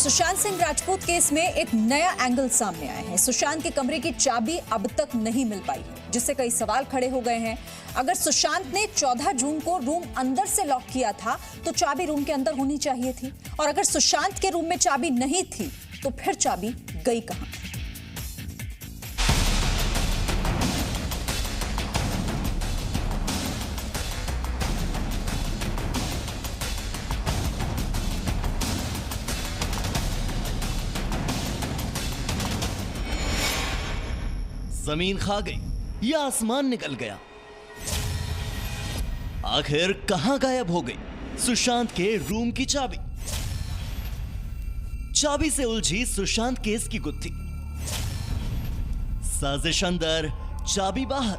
Sushant Singh Rajput case में एक नया एंगल सामने आया है। सुशांत के कमरे की चाबी अब तक नहीं मिल पाई, जिससे कई सवाल खड़े हो गए हैं। अगर सुशांत ने 14 जून को रूम अंदर से लॉक किया था तो चाबी रूम के अंदर होनी चाहिए थी, और अगर सुशांत के रूम में चाबी नहीं थी तो फिर चाबी गई कहां? जमीन खा गई या आसमान निकल गया? आखिर कहां गायब हो गई सुशांत के रूम की चाबी? चाबी से उलझी सुशांत केस की गुत्थी। साजिश अंदर, चाबी बाहर।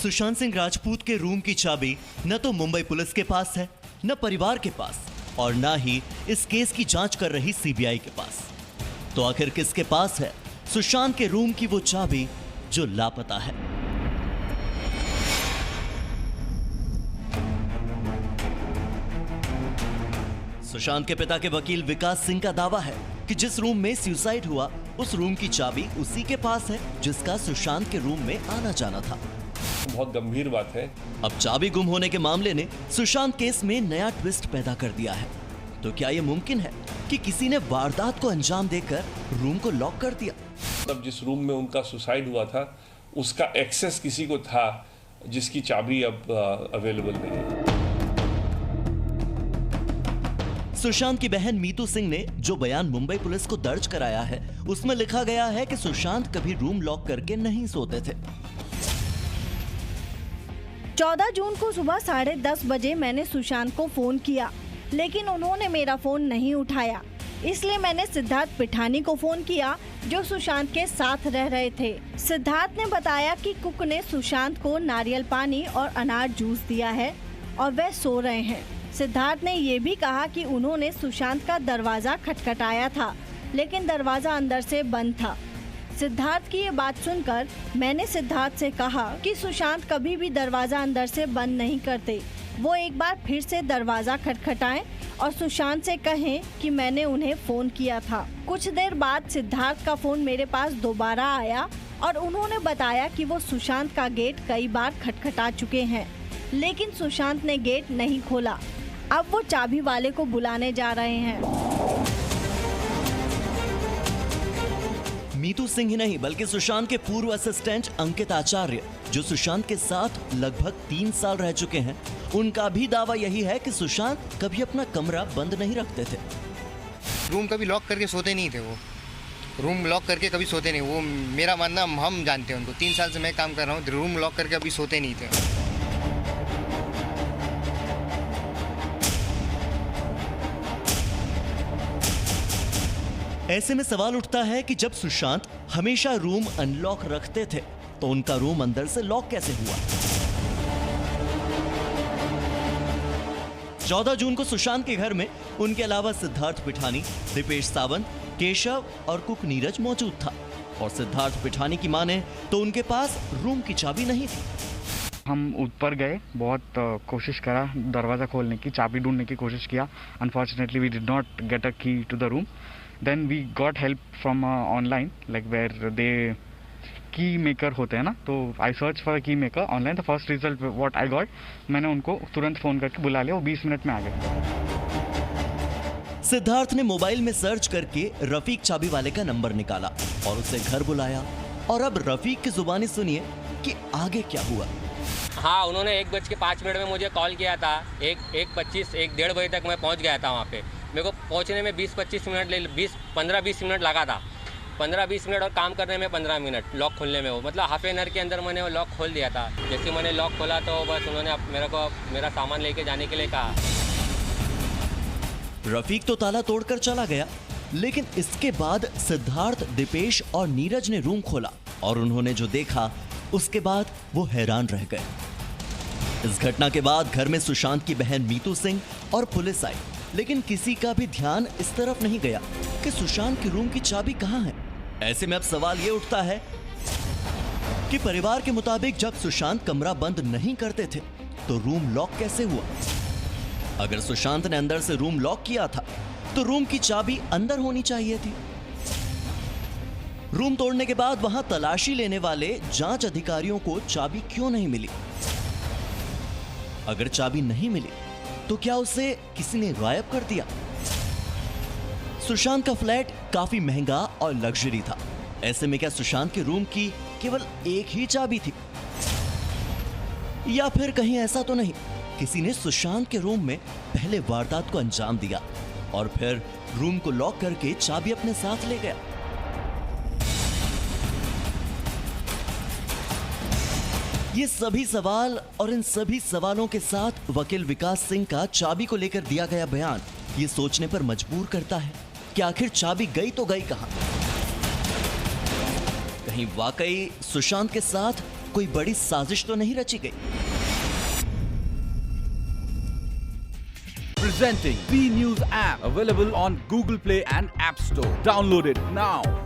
सुशांत सिंह राजपूत के रूम की चाबी न तो मुंबई पुलिस के पास है, न परिवार के पास, और न ही इस केस की जांच कर रही सीबीआई के पास। तो आखिर किसके पास है सुशांत के रूम की वो चाबी जो लापता है? सुशांत के पिता के वकील विकास सिंह का दावा है कि जिस रूम में सुसाइड हुआ उस रूम की चाबी उसी के पास है जिसका सुशांत के रूम में आना जाना था। बहुत गंभीर बात है। अब चाबी गुम होने के मामले ने सुशांत केस में नया ट्विस्ट पैदा कर दिया है। तो क्या यह मुमकिन है कि किसी ने वारदात को अंजाम देकर रूम को लॉक कर दिया? तब जिस रूम में उनका सुसाइड हुआ था उसका एक्सेस किसी को था जिसकी चाबी अब अवेलेबल नहीं है। सुशांत की बहन मीतू सिंह ने जो बयान मुंबई पुलिस को दर्ज कराया है उसमें लिखा गया है कि सुशांत कभी रूम लॉक करके नहीं सोते थे। 14 जून को सुबह 10:30 बजे मैंने सुशांत को फोन किया, लेकिन उन्होंने मेरा फोन नहीं उठाया। इसलिए मैंने सिद्धार्थ पिठानी को फोन किया जो सुशांत के साथ रह रहे थे। सिद्धार्थ ने बताया कि कुक ने सुशांत को नारियल पानी और अनार जूस दिया है और वह सो रहे हैं। सिद्धार्थ ने ये भी कहा कि उन्होंने सुशांत का दरवाजा खटखटाया था, लेकिन दरवाजा अंदर से बंद था। सिद्धार्थ की ये बात सुनकर मैंने सिद्धार्थ से कहा कि सुशांत कभी भी दरवाजा अंदर से बंद नहीं करते। वो एक बार फिर से दरवाजा खटखटाएं और सुशांत से कहें कि मैंने उन्हें फोन किया था। कुछ देर बाद सिद्धार्थ का फोन मेरे पास दोबारा आया और उन्होंने बताया कि वो सुशांत का गेट कई बार खटखटा चुके हैं, लेकिन सुशांत ने गेट नहीं खोला। अब वो चाबी वाले को बुलाने जा रहे हैं। मीतू सिंह ही नहीं बल्कि सुशांत के पूर्व असिस्टेंट अंकित आचार्य, जो सुशांत के साथ लगभग 3 साल रह चुके हैं, उनका भी दावा यही है कि सुशांत कभी अपना कमरा बंद नहीं रखते थे। रूम कभी लॉक करके सोते नहीं थे। वो रूम लॉक करके कभी सोते नहीं। वो मेरा मानना, हम जानते हैं उनको। 3 साल से मैं काम कर रहा हूँ, रूम लॉक करके कभी सोते नहीं थे। ऐसे में सवाल उठता है कि जब सुशांत हमेशा रूम अनलॉक रखते थे तो उनका रूम अंदर से लॉक कैसे हुआ? 14 जून को सुशांत के घर में उनके अलावा सिद्धार्थ पिठानी, दीपेश सावंत, केशव और कुक नीरज मौजूद था। और सिद्धार्थ पिठानी की माने तो उनके पास रूम की चाबी नहीं थी। हम ऊपर गए, बहुत कोशिश करा दरवाज़ा खोलने की, चाबी ढूंढने की कोशिश किया। Unfortunately we did not get a key to the room. Then we got help from online, like where they key maker होते हैं ना, तो I searched for a key maker online. The first result what I got, मैंने उनको तुरंत phone करके बुला लिया, वो 20 मिनट में आ गए। सिद्धार्थ ने मोबाइल में सर्च करके रफीक चाबी वाले का नंबर निकाला और उसे घर बुलाया। और अब रफीक की जुबानी सुनिए कि आगे क्या हुआ। हाँ, उन्होंने 1:05 में मुझे कॉल किया था। 1:25 बजे तक मैं पहुँच गया था वहाँ पे। मेरे को पहुंचने में 20-25 मिनट 15-20 मिनट लगा था। 15-20 मिनट और काम करने में 15 मिनट, लॉक खोलने में। वो मतलब हाफ एन आवर के अंदर मैंने वो लॉक खोल दिया था। जैसे मैंने लॉक खोला तो बस उन्होंने मेरे को मेरा सामान लेके जाने के लिए कहा। रफीक तो ताला तोड़कर चला गया, लेकिन इसके बाद सिद्धार्थ, दीपेश और नीरज ने रूम खोला और उन्होंने जो देखा उसके बाद वो हैरान रह गए। इस घटना के बाद घर में सुशांत की बहन मीतू सिंह और पुलिस आई, लेकिन किसी का भी ध्यान इस तरफ नहीं गया कि सुशांत के रूम की चाबी कहां है। ऐसे में अब सवाल ये उठता है कि परिवार के मुताबिक जब सुशांत कमरा बंद नहीं करते थे तो रूम लॉक कैसे हुआ? अगर सुशांत ने अंदर से रूम लॉक किया था तो रूम की चाबी अंदर होनी चाहिए थी। रूम तोड़ने के बाद वहां तलाशी लेने वाले जांच अधिकारियों को चाबी क्यों नहीं मिली? अगर चाबी नहीं मिली तो क्या उसे किसी ने गायब कर दिया? सुशांत का फ्लैट काफी महंगा और लग्जरी था। ऐसे में क्या सुशांत के रूम की केवल एक ही चाबी थी? या फिर कहीं ऐसा तो नहीं किसी ने सुशांत के रूम में पहले वारदात को अंजाम दिया और फिर रूम को लॉक करके चाबी अपने साथ ले गया? ये सभी सवाल और इन सभी सवालों के साथ वकील विकास सिंह का चाबी को लेकर दिया गया बयान ये सोचने पर मजबूर करता है कि आखिर चाबी गई तो गई कहां? कहीं वाकई सुशांत के साथ कोई बड़ी साजिश तो नहीं रची गई? Presenting B News app, available on Google Play and App Store. Download it now.